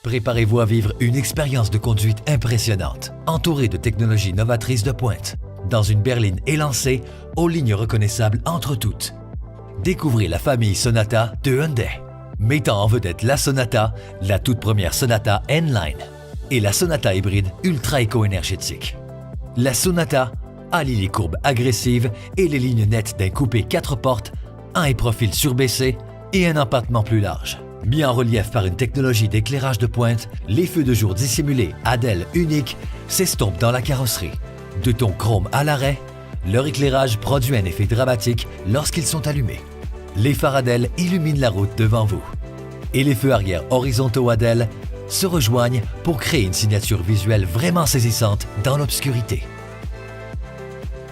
Préparez-vous à vivre une expérience de conduite impressionnante, entourée de technologies novatrices de pointe, dans une berline élancée aux lignes reconnaissables entre toutes. Découvrez la famille Sonata de Hyundai, mettant en vedette la Sonata, la toute première Sonata N-Line, et la Sonata hybride ultra éco-énergétique. La Sonata allie les courbes agressives et les lignes nettes d'un coupé 4 portes, un profil surbaissé et un empattement plus large. Mis en relief par une technologie d'éclairage de pointe, les feux de jour dissimulés à d'ailes uniques s'estompent dans la carrosserie. De ton chrome à l'arrêt, leur éclairage produit un effet dramatique lorsqu'ils sont allumés. Les phares à d'ailes illuminent la route devant vous. Et les feux arrière horizontaux à d'ailes se rejoignent pour créer une signature visuelle vraiment saisissante dans l'obscurité.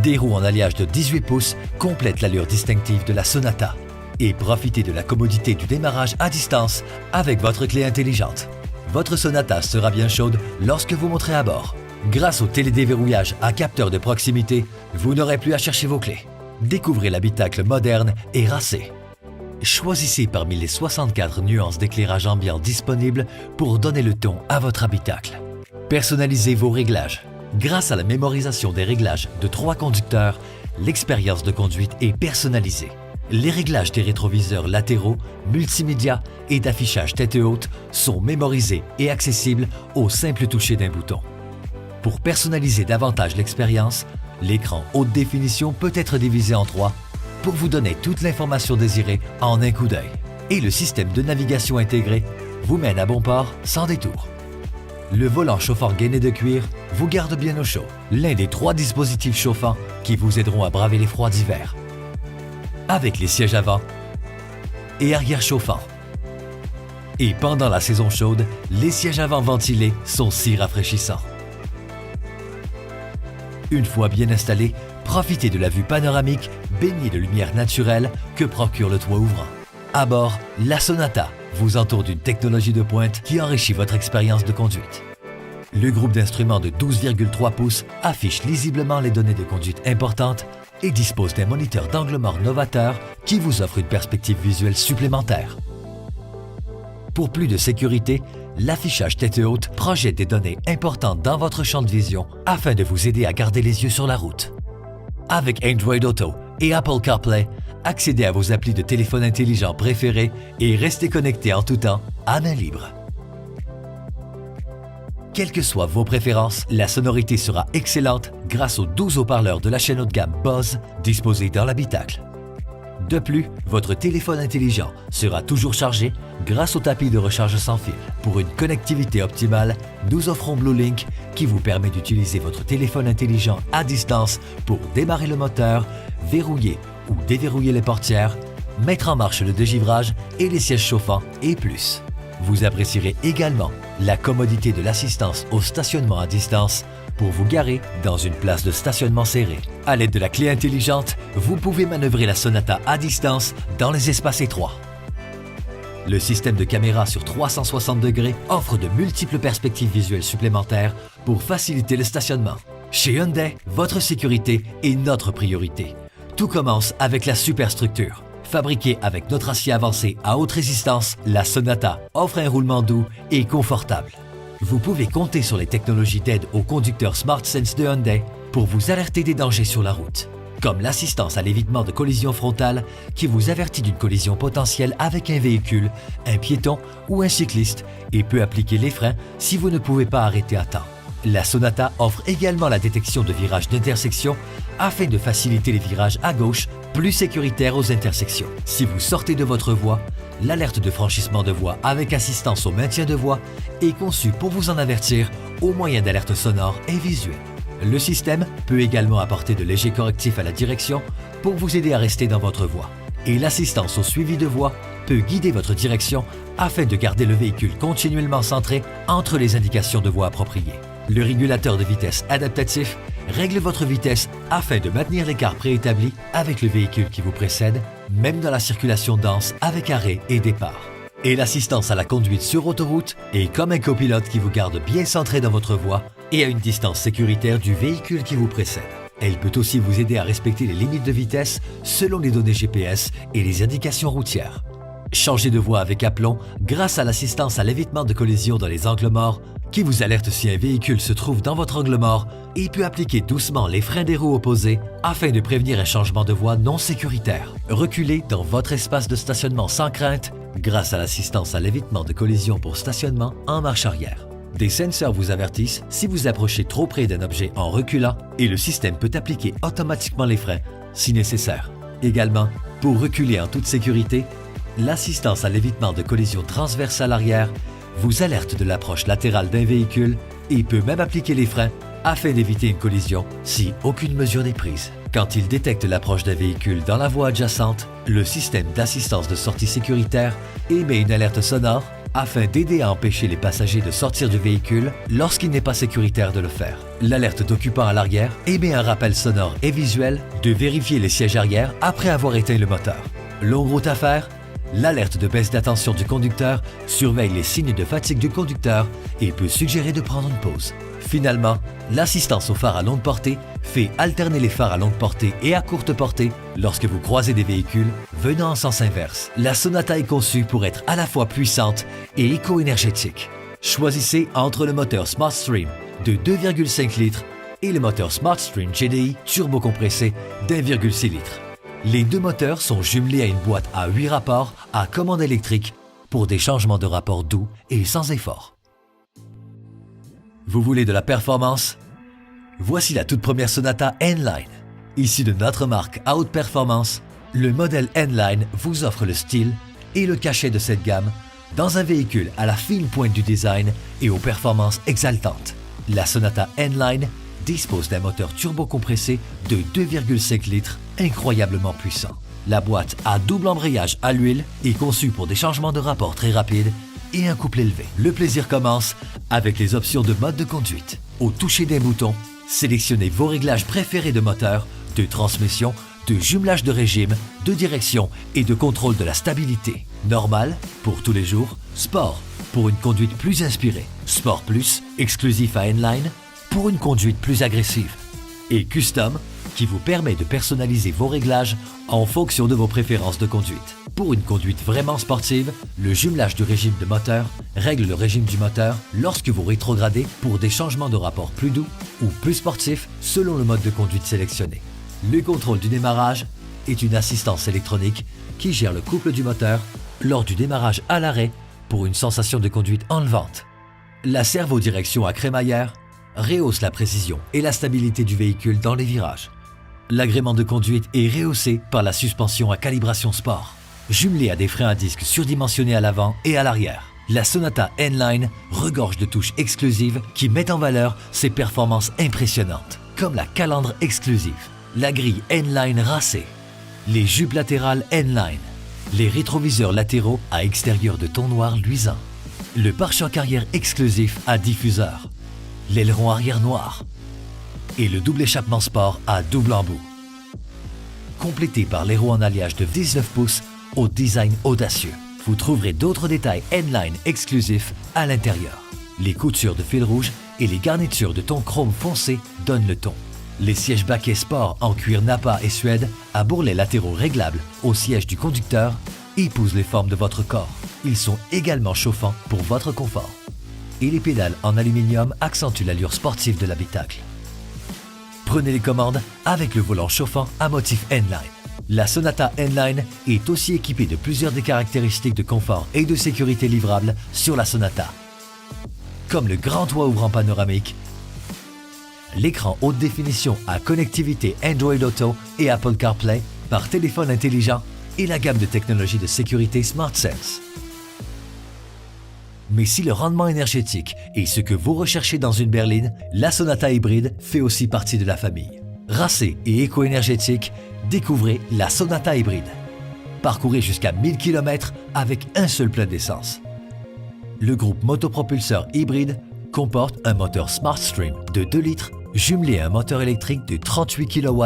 Des roues en alliage de 18 pouces complètent l'allure distinctive de la Sonata. Et profitez de la commodité du démarrage à distance avec votre clé intelligente. Votre Sonata sera bien chaude lorsque vous monterez à bord. Grâce au télédéverrouillage à capteur de proximité, vous n'aurez plus à chercher vos clés. Découvrez l'habitacle moderne et racé. Choisissez parmi les 64 nuances d'éclairage ambiant disponibles pour donner le ton à votre habitacle. Personnalisez vos réglages. Grâce à la mémorisation des réglages de 3 conducteurs, l'expérience de conduite est personnalisée. Les réglages des rétroviseurs latéraux, multimédia et d'affichage tête haute sont mémorisés et accessibles au simple toucher d'un bouton. Pour personnaliser davantage l'expérience, l'écran haute définition peut être divisé en 3 pour vous donner toute l'information désirée en un coup d'œil. Et le système de navigation intégré vous mène à bon port sans détour. Le volant chauffant gainé de cuir vous garde bien au chaud, l'un des 3 dispositifs chauffants qui vous aideront à braver les froids d'hiver. Avec les sièges avant et arrière chauffants. Et pendant la saison chaude, les sièges avant ventilés sont si rafraîchissants. Une fois bien installé, profitez de la vue panoramique baignée de lumière naturelle que procure le toit ouvrant. À bord, la Sonata vous entoure d'une technologie de pointe qui enrichit votre expérience de conduite. Le groupe d'instruments de 12,3 pouces affiche lisiblement les données de conduite importantes et dispose d'un moniteur d'angle mort novateur qui vous offre une perspective visuelle supplémentaire. Pour plus de sécurité, l'affichage tête haute projette des données importantes dans votre champ de vision afin de vous aider à garder les yeux sur la route. Avec Android Auto et Apple CarPlay, accédez à vos applis de téléphone intelligent préférés et restez connectés en tout temps à main libre. Quelles que soient vos préférences, la sonorité sera excellente grâce aux 12 haut-parleurs de la chaîne haut de gamme Bose disposés dans l'habitacle. De plus, votre téléphone intelligent sera toujours chargé grâce au tapis de recharge sans fil. Pour une connectivité optimale, nous offrons BlueLink qui vous permet d'utiliser votre téléphone intelligent à distance pour démarrer le moteur, verrouiller ou déverrouiller les portières, mettre en marche le dégivrage et les sièges chauffants et plus. Vous apprécierez également la commodité de l'assistance au stationnement à distance pour vous garer dans une place de stationnement serrée. À l'aide de la clé intelligente, vous pouvez manœuvrer la Sonata à distance dans les espaces étroits. Le système de caméra sur 360 degrés offre de multiples perspectives visuelles supplémentaires pour faciliter le stationnement. Chez Hyundai, votre sécurité est notre priorité. Tout commence avec la superstructure. Fabriquée avec notre acier avancé à haute résistance, la Sonata offre un roulement doux et confortable. Vous pouvez compter sur les technologies d'aide au conducteur SmartSense de Hyundai pour vous alerter des dangers sur la route, comme l'assistance à l'évitement de collision frontale qui vous avertit d'une collision potentielle avec un véhicule, un piéton ou un cycliste et peut appliquer les freins si vous ne pouvez pas arrêter à temps. La Sonata offre également la détection de virages d'intersection afin de faciliter les virages à gauche plus sécuritaires aux intersections. Si vous sortez de votre voie, l'alerte de franchissement de voie avec assistance au maintien de voie est conçue pour vous en avertir au moyen d'alertes sonores et visuelles. Le système peut également apporter de légers correctifs à la direction pour vous aider à rester dans votre voie. Et l'assistance au suivi de voie peut guider votre direction afin de garder le véhicule continuellement centré entre les indications de voie appropriées. Le régulateur de vitesse adaptatif règle votre vitesse afin de maintenir l'écart préétabli avec le véhicule qui vous précède, même dans la circulation dense avec arrêt et départ. Et l'assistance à la conduite sur autoroute est comme un copilote qui vous garde bien centré dans votre voie et à une distance sécuritaire du véhicule qui vous précède. Elle peut aussi vous aider à respecter les limites de vitesse selon les données GPS et les indications routières. Changez de voie avec aplomb grâce à l'assistance à l'évitement de collision dans les angles morts qui vous alerte si un véhicule se trouve dans votre angle mort et peut appliquer doucement les freins des roues opposées afin de prévenir un changement de voie non sécuritaire. Reculez dans votre espace de stationnement sans crainte grâce à l'assistance à l'évitement de collision pour stationnement en marche arrière. Des senseurs vous avertissent si vous approchez trop près d'un objet en reculant et le système peut appliquer automatiquement les freins si nécessaire. Également, pour reculer en toute sécurité, l'assistance à l'évitement de collision transversale arrière vous alerte de l'approche latérale d'un véhicule et peut même appliquer les freins afin d'éviter une collision si aucune mesure n'est prise. Quand il détecte l'approche d'un véhicule dans la voie adjacente, le système d'assistance de sortie sécuritaire émet une alerte sonore afin d'aider à empêcher les passagers de sortir du véhicule lorsqu'il n'est pas sécuritaire de le faire. L'alerte d'occupant à l'arrière émet un rappel sonore et visuel de vérifier les sièges arrière après avoir éteint le moteur. Longue route à faire, l'alerte de baisse d'attention du conducteur surveille les signes de fatigue du conducteur et peut suggérer de prendre une pause. Finalement, l'assistance aux phares à longue portée fait alterner les phares à longue portée et à courte portée lorsque vous croisez des véhicules venant en sens inverse. La Sonata est conçue pour être à la fois puissante et éco-énergétique. Choisissez entre le moteur SmartStream de 2,5 litres et le moteur SmartStream GDI turbo-compressé d'1,6 litres. Les deux moteurs sont jumelés à une boîte à 8 rapports à commande électrique pour des changements de rapport doux et sans effort. Vous voulez de la performance? Voici la toute première Sonata N-Line. Issue de notre marque à haute performance, le modèle N-Line vous offre le style et le cachet de cette gamme dans un véhicule à la fine pointe du design et aux performances exaltantes. La Sonata N-Line dispose d'un moteur turbo-compressé de 2,5 litres incroyablement puissant. La boîte à double embrayage à l'huile est conçue pour des changements de rapport très rapides et un couple élevé. Le plaisir commence avec les options de mode de conduite. Au toucher d'un bouton, sélectionnez vos réglages préférés de moteur, de transmission, de jumelage de régime, de direction et de contrôle de la stabilité. Normal pour tous les jours, Sport pour une conduite plus inspirée, Sport Plus exclusif à N-Line pour une conduite plus agressive et Custom qui vous permet de personnaliser vos réglages en fonction de vos préférences de conduite. Pour une conduite vraiment sportive, le jumelage du régime de moteur règle le régime du moteur lorsque vous rétrogradez pour des changements de rapport plus doux ou plus sportifs selon le mode de conduite sélectionné. Le contrôle du démarrage est une assistance électronique qui gère le couple du moteur lors du démarrage à l'arrêt pour une sensation de conduite enlevante. La servo-direction à crémaillère rehausse la précision et la stabilité du véhicule dans les virages. L'agrément de conduite est rehaussé par la suspension à calibration sport, jumelée à des freins à disque surdimensionnés à l'avant et à l'arrière. La Sonata N-Line regorge de touches exclusives qui mettent en valeur ses performances impressionnantes, comme la calandre exclusive, la grille N-Line racée, les jupes latérales N-Line, les rétroviseurs latéraux à extérieur de ton noir luisant, le pare-choc arrière exclusif à diffuseur, l'aileron arrière noir et le double échappement sport à double embout. Complété par les roues en alliage de 19 pouces au design audacieux. Vous trouverez d'autres détails N-Line exclusifs à l'intérieur. Les coutures de fil rouge et les garnitures de ton chrome foncé donnent le ton. Les sièges baquets sport en cuir Nappa et Suède à bourrelets latéraux réglables au siège du conducteur épousent les formes de votre corps. Ils sont également chauffants pour votre confort. Et les pédales en aluminium accentuent l'allure sportive de l'habitacle. Prenez les commandes avec le volant chauffant à motif N-Line. La Sonata N-Line est aussi équipée de plusieurs des caractéristiques de confort et de sécurité livrables sur la Sonata, comme le grand toit ouvrant panoramique, l'écran haute définition à connectivité Android Auto et Apple CarPlay par téléphone intelligent et la gamme de technologies de sécurité SmartSense. Mais si le rendement énergétique est ce que vous recherchez dans une berline, la Sonata hybride fait aussi partie de la famille. Racée et éco-énergétique, découvrez la Sonata hybride. Parcourez jusqu'à 1000 km avec un seul plein d'essence. Le groupe motopropulseur hybride comporte un moteur SmartStream de 2 litres jumelé à un moteur électrique de 38 kW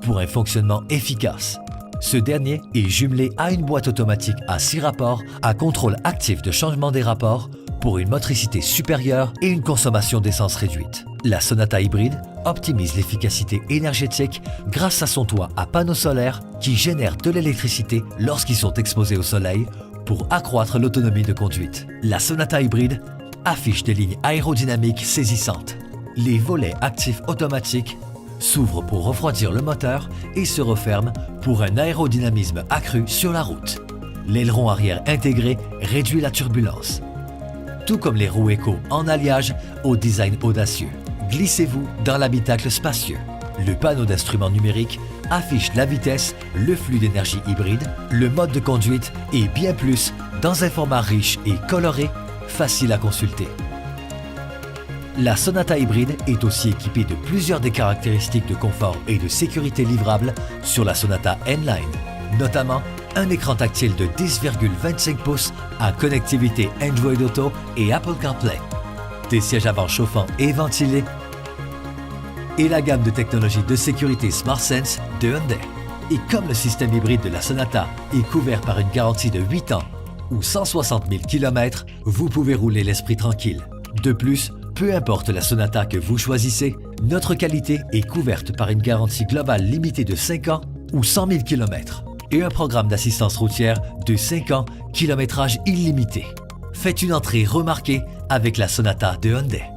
pour un fonctionnement efficace. Ce dernier est jumelé à une boîte automatique à 6 rapports à contrôle actif de changement des rapports pour une motricité supérieure et une consommation d'essence réduite. La Sonata hybride optimise l'efficacité énergétique grâce à son toit à panneaux solaires qui génèrent de l'électricité lorsqu'ils sont exposés au soleil pour accroître l'autonomie de conduite. La Sonata hybride affiche des lignes aérodynamiques saisissantes. Les volets actifs automatiques s'ouvrent pour refroidir le moteur et se referment pour un aérodynamisme accru sur la route. L'aileron arrière intégré réduit la turbulence. Tout comme les roues éco en alliage au design audacieux. Glissez-vous dans l'habitacle spacieux. Le panneau d'instruments numériques affiche la vitesse, le flux d'énergie hybride, le mode de conduite et bien plus dans un format riche et coloré, facile à consulter. La Sonata hybride est aussi équipée de plusieurs des caractéristiques de confort et de sécurité livrables sur la Sonata N-Line, notamment un écran tactile de 10,25 pouces à connectivité Android Auto et Apple CarPlay, des sièges avant chauffants et ventilés, et la gamme de technologies de sécurité SmartSense de Hyundai. Et comme le système hybride de la Sonata est couvert par une garantie de 8 ans ou 160 000 km, vous pouvez rouler l'esprit tranquille. De plus, peu importe la Sonata que vous choisissez, notre qualité est couverte par une garantie globale limitée de 5 ans ou 100 000 km et un programme d'assistance routière de 5 ans, kilométrage illimité. Faites une entrée remarquée avec la Sonata de Hyundai.